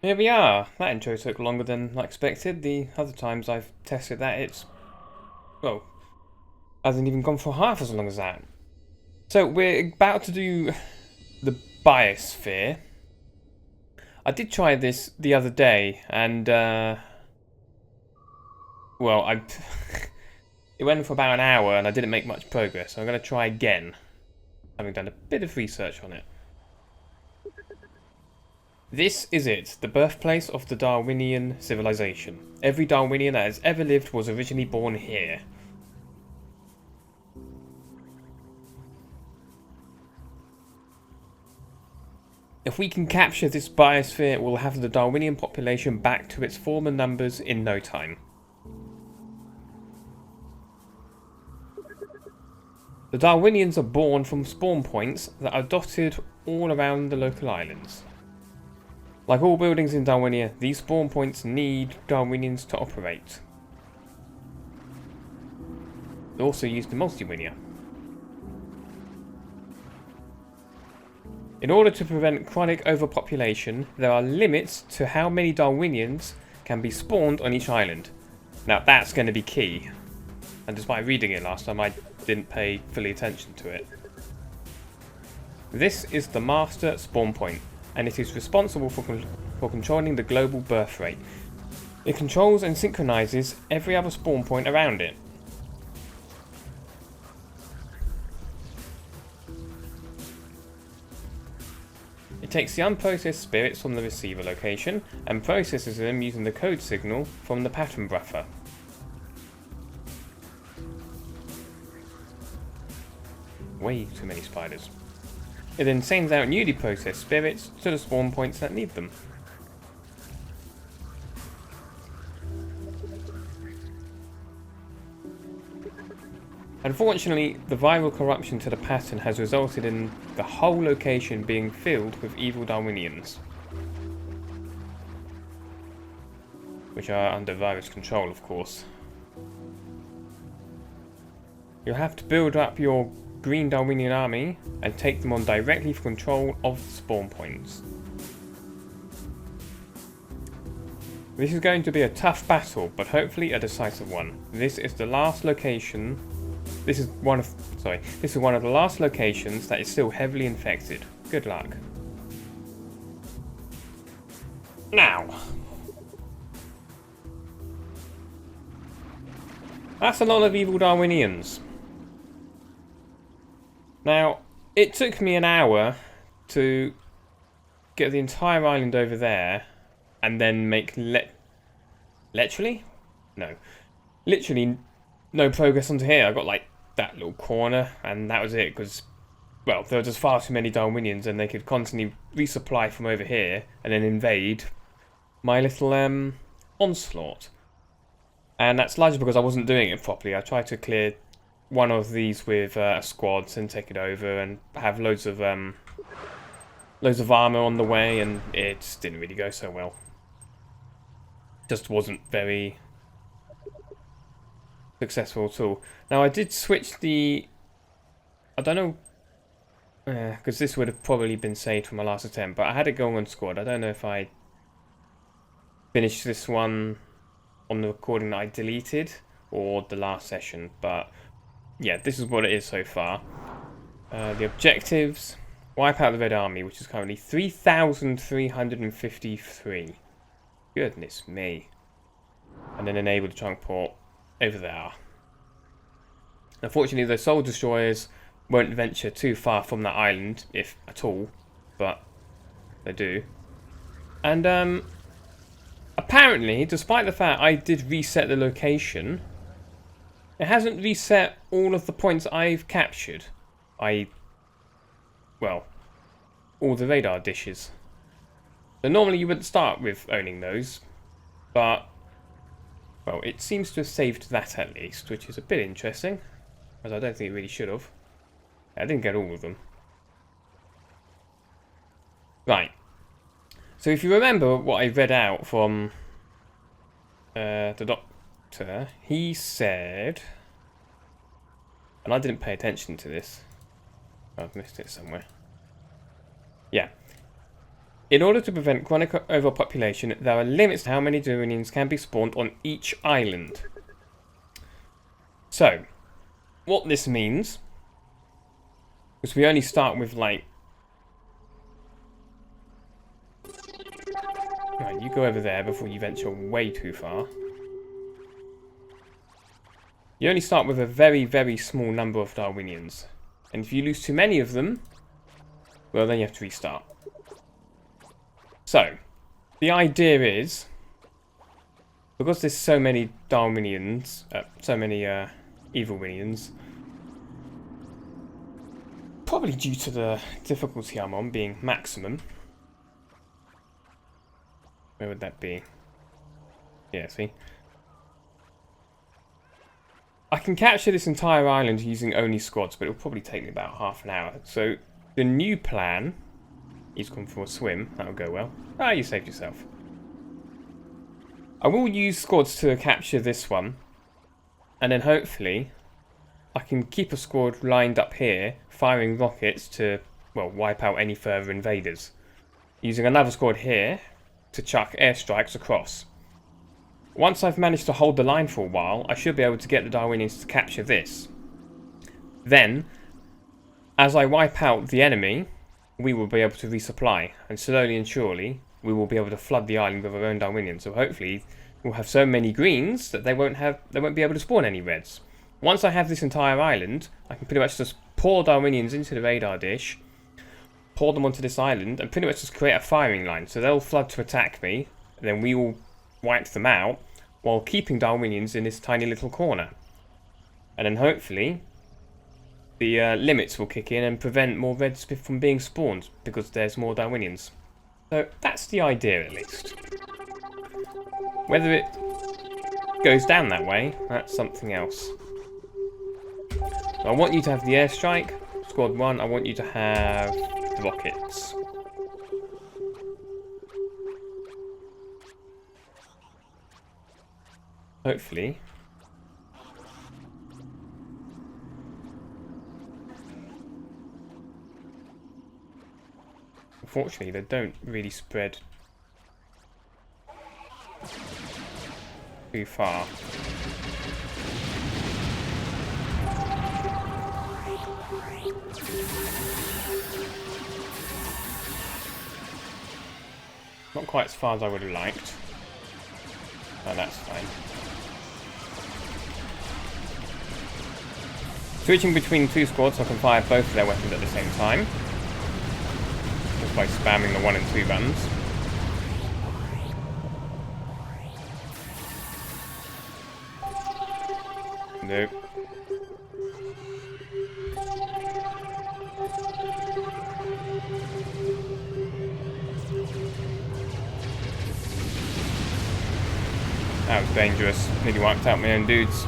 Here we are. That intro took longer than I expected. The other times I've tested that, it's, well, hasn't even gone for half as long as that. So we're about to do the Biosphere. I did try this the other day, and well, it went for about an hour, and I didn't make much progress. So I'm going to try again, having done a bit of research on it. This is it, the birthplace of the Darwinian civilization. Every Darwinian that has ever lived was originally born here. If we can capture this biosphere, we'll have the Darwinian population back to its former numbers in no time. The Darwinians are born from spawn points that are dotted all around the local islands. Like all buildings in Darwinia, these spawn points need Darwinians to operate. They're also used in Multiwinia. In order to prevent chronic overpopulation, there are limits to how many Darwinians can be spawned on each island. Now that's going to be key. And despite reading it last time, I didn't pay fully attention to it. This is the master spawn point, and it is responsible for controlling the global birth rate. It controls and synchronizes every other spawn point around it. It takes the unprocessed spirits from the receiver location and processes them using the code signal from the pattern buffer. Way too many spiders. It then sends out newly processed spirits to the spawn points that need them. Unfortunately, the viral corruption to the pattern has resulted in the whole location being filled with evil Darwinians, which are under virus control, of course. You'll have to build up your green Darwinian army and take them on directly for control of the spawn points. This is going to be a tough battle, but hopefully a decisive one. This is the last location. This is one of the last locations that is still heavily infected. Good luck. Now, that's a lot of evil Darwinians. Now, it took me an hour to get the entire island over there and then make literally no progress onto here. I got like that little corner and that was it, because, well, there were just far too many Darwinians and they could constantly resupply from over here and then invade my little onslaught. And that's largely because I wasn't doing it properly. I tried to clear one of these with squads and take it over and have loads of armor on the way, and it just didn't really go so well. Just wasn't very successful at all. Now, I did switch the... I don't know... because this would have probably been saved from my last attempt, but I had it going on squad. I don't know if I finished this one on the recording that I deleted or the last session, but yeah, this is what it is so far. The objectives: wipe out the Red Army, which is currently 3,353. Goodness me. And then enable the trunk port over there. Unfortunately, those soul destroyers won't venture too far from that island, if at all, but they do. And apparently, despite the fact I did reset the location, it hasn't reset all of the points I've captured. Well, all the radar dishes. So normally you wouldn't start with owning those, but, well, it seems to have saved that at least, which is a bit interesting, as I don't think it really should have. I didn't get all of them. Right. So if you remember what I read out from the doctor, he said, and I didn't pay attention to this. I've missed it somewhere. Yeah. In order to prevent chronic overpopulation, there are limits to how many Darwinians can be spawned on each island. So, what this means, because we only start with like... Right, you go over there before you venture way too far. You only start with a very, very small number of Darwinians. And if you lose too many of them, well, then you have to restart. So, the idea is, because there's so many Darwinians, so many Evilwinians, probably due to the difficulty I'm on being maximum. Where would that be? Yeah, see? I can capture this entire island using only squads, but it'll probably take me about half an hour. So, the new plan... He's gone for a swim. That'll go well. Ah, you saved yourself. I will use squads to capture this one. And then hopefully, I can keep a squad lined up here, firing rockets to, well, wipe out any further invaders. Using another squad here to chuck airstrikes across. Once I've managed to hold the line for a while, I should be able to get the Darwinians to capture this. Then, as I wipe out the enemy, we will be able to resupply, and slowly and surely, we will be able to flood the island with our own Darwinians. So hopefully, we'll have so many greens that they won't be able to spawn any reds. Once I have this entire island, I can pretty much just pour Darwinians into the radar dish, pour them onto this island, and pretty much just create a firing line. So they'll flood to attack me, and then we will wipe them out, while keeping Darwinians in this tiny little corner. And then hopefully, the limits will kick in and prevent more reds from being spawned, because there's more Darwinians. So that's the idea, at least. Whether it goes down that way, that's something else. So I want you to have the airstrike. Squad 1, I want you to have the rockets. Hopefully. Unfortunately, they don't really spread too far. Not quite as far as I would have liked. Oh, that's fine. Switching between two squads so I can fire both of their weapons at the same time. Just by spamming the 1 and 2 buttons. Nope. That was dangerous. Nearly wiped out my own dudes.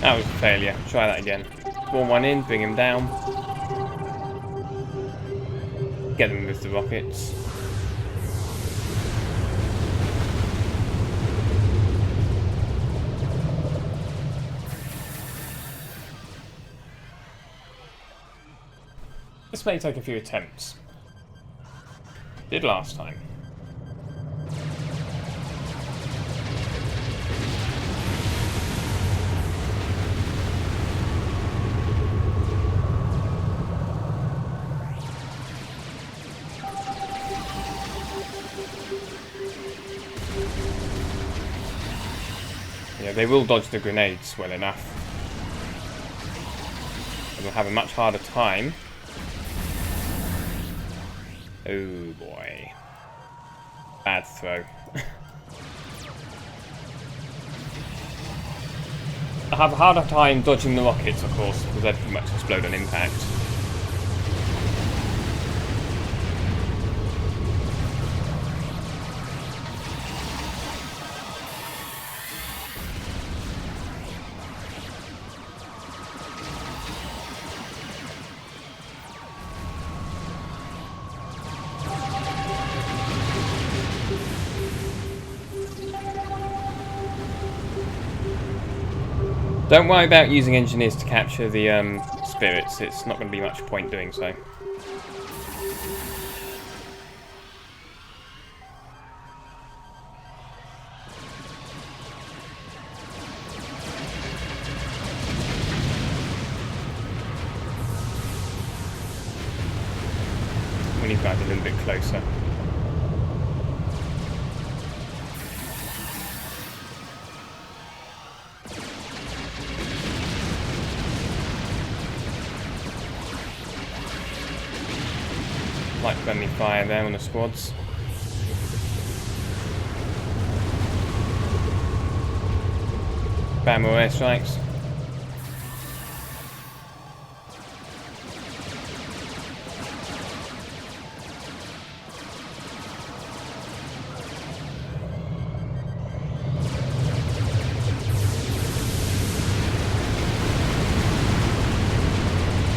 That was a failure. Try that again. Spawn one in, bring him down. Get them with the rockets. This may take a few attempts. Did last time. Yeah, they will dodge the grenades well enough. They'll have a much harder time. Oh boy. Bad throw. I have a harder time dodging the rockets, of course, because they pretty much explode on impact. Don't worry about using engineers to capture the spirits, it's not going to be much point doing so. We need guys a little bit closer. Light friendly fire there on the squads. Bam, more airstrikes.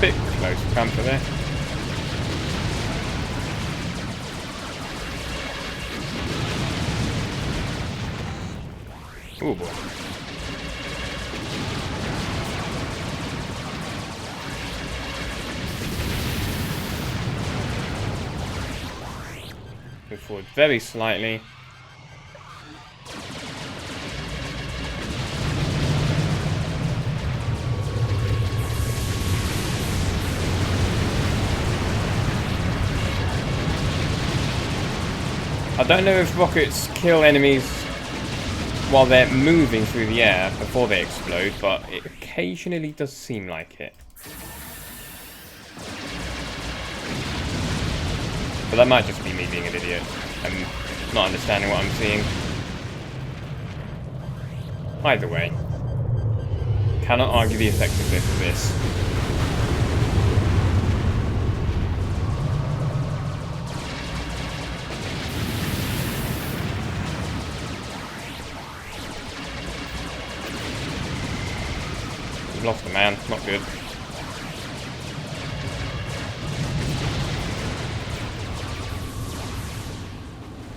Bit close to camper there. Oh boy. Move forward very slightly. I don't know if rockets kill enemies while they're moving through the air before they explode, but it occasionally does seem like it. But that might just be me being an idiot and not understanding what I'm seeing. Either way, cannot argue the effectiveness of this. Lost a man, not good.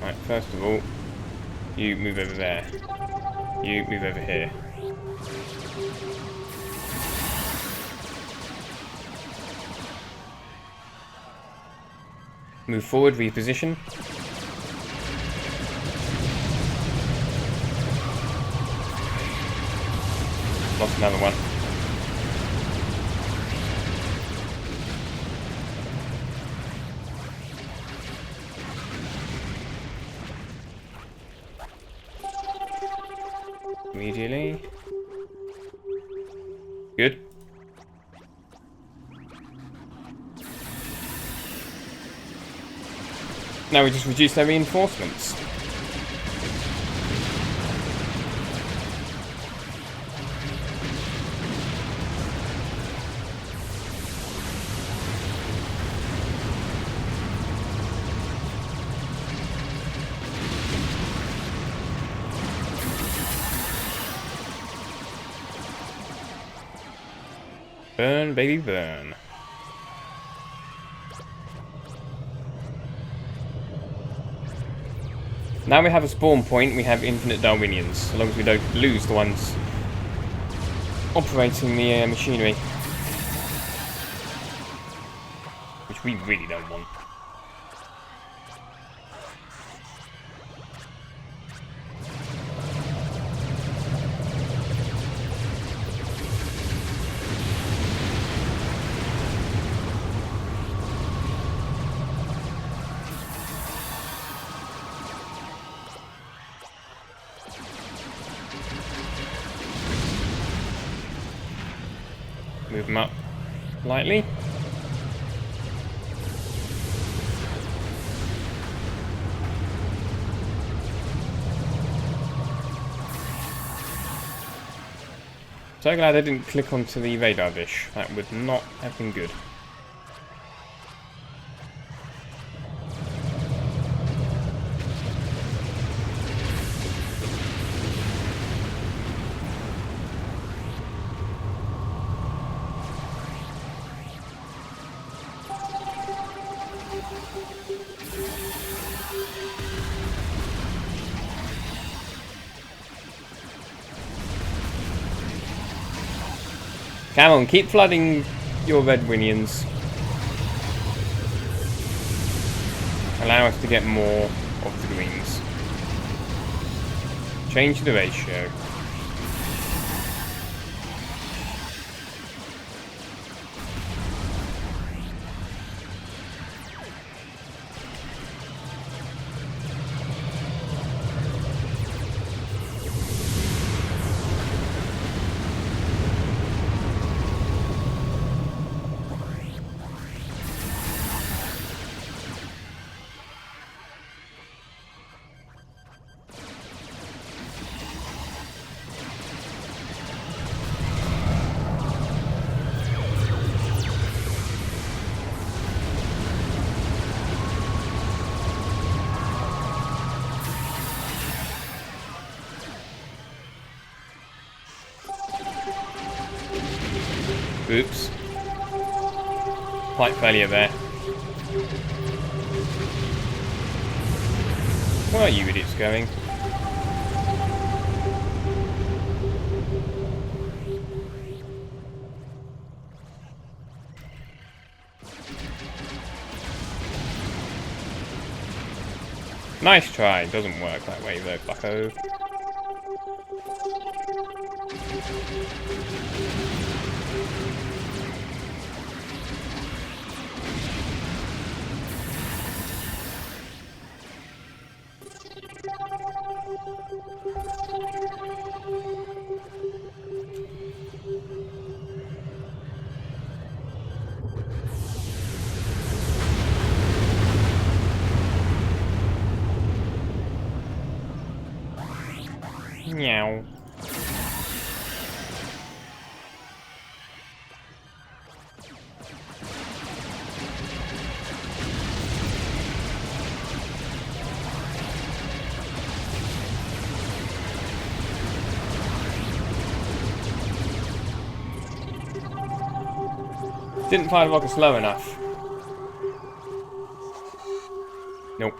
Right, first of all, you move over there. You move over here. Move forward, reposition. Lost another one. Immediately. Good. Now we just reduce their reinforcements. Burn, baby, burn. Now we have a spawn point, we have infinite Darwinians, as long as we don't lose the ones operating the machinery. Which we really don't want. Move them up lightly. So glad I didn't click onto the radar dish. That would not have been good. Come on, keep flooding your Red Darwinians. Allow us to get more of the greens. Change the ratio. Oops. Slight failure there. Where are you idiots going? Nice try. Doesn't work that way though, bucko. Meow. Didn't fire the rocket slow enough. Nope.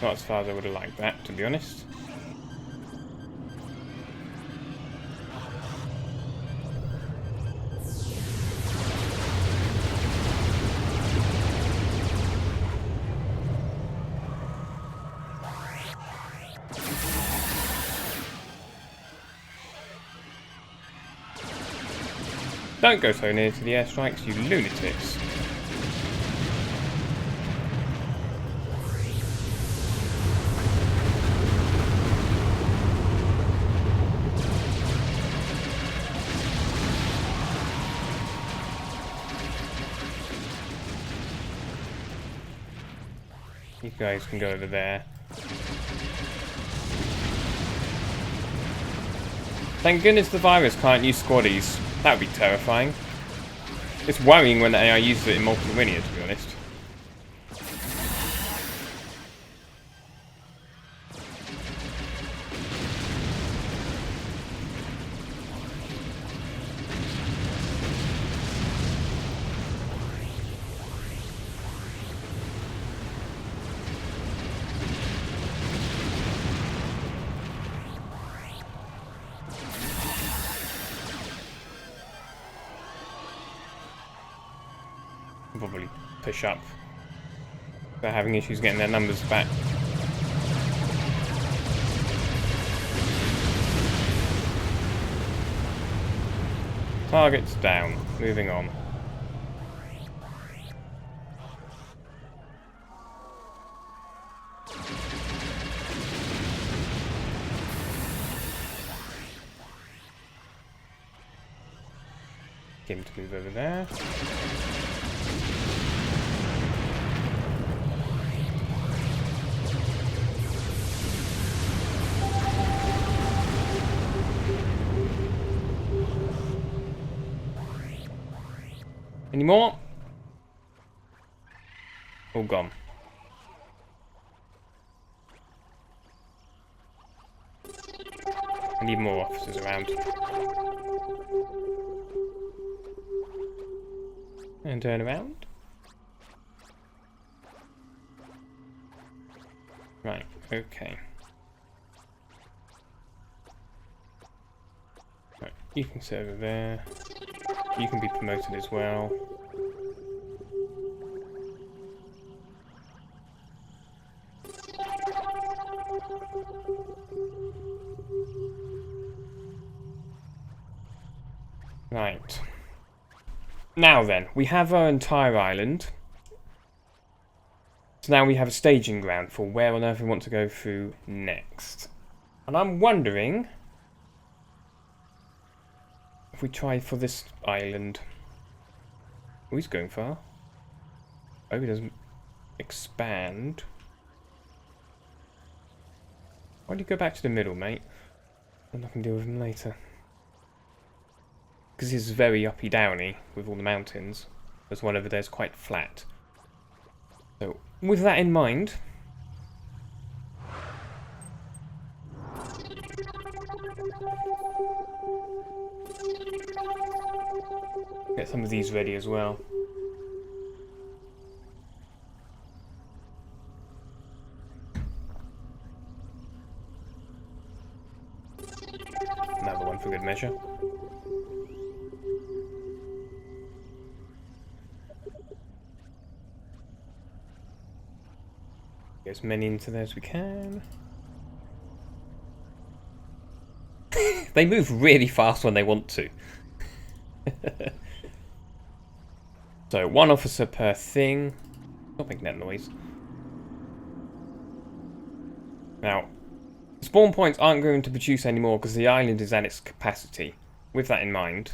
Not as far as I would have liked that, to be honest. Don't go so near to the airstrikes, you lunatics. You guys can go over there. Thank goodness the virus can't use squaddies. That would be terrifying. It's worrying when the AI uses it in multi-linear, to be honest. Probably push up. They're having issues getting their numbers back. Targets down. Moving on. Get him to move over there. Any more? All gone. I need more officers around. And turn around. Right, okay. Right, you can sit over there. You can be promoted as well. Right. Now then, we have our entire island. So now we have a staging ground for where on earth we want to go through next. And I'm wondering if we try for this island. Oh, he's going far. Oh, he doesn't expand. Why do you go back to the middle, mate? And I can deal with him later. Because he's very uppy downy with all the mountains. There's one over there is quite flat. So, with that in mind, get some of these ready as well. Another one for good measure. Get as many into there as we can. They move really fast when they want to. So, one officer per thing. Stop making that noise. Now, spawn points aren't going to produce anymore because the island is at its capacity. With that in mind,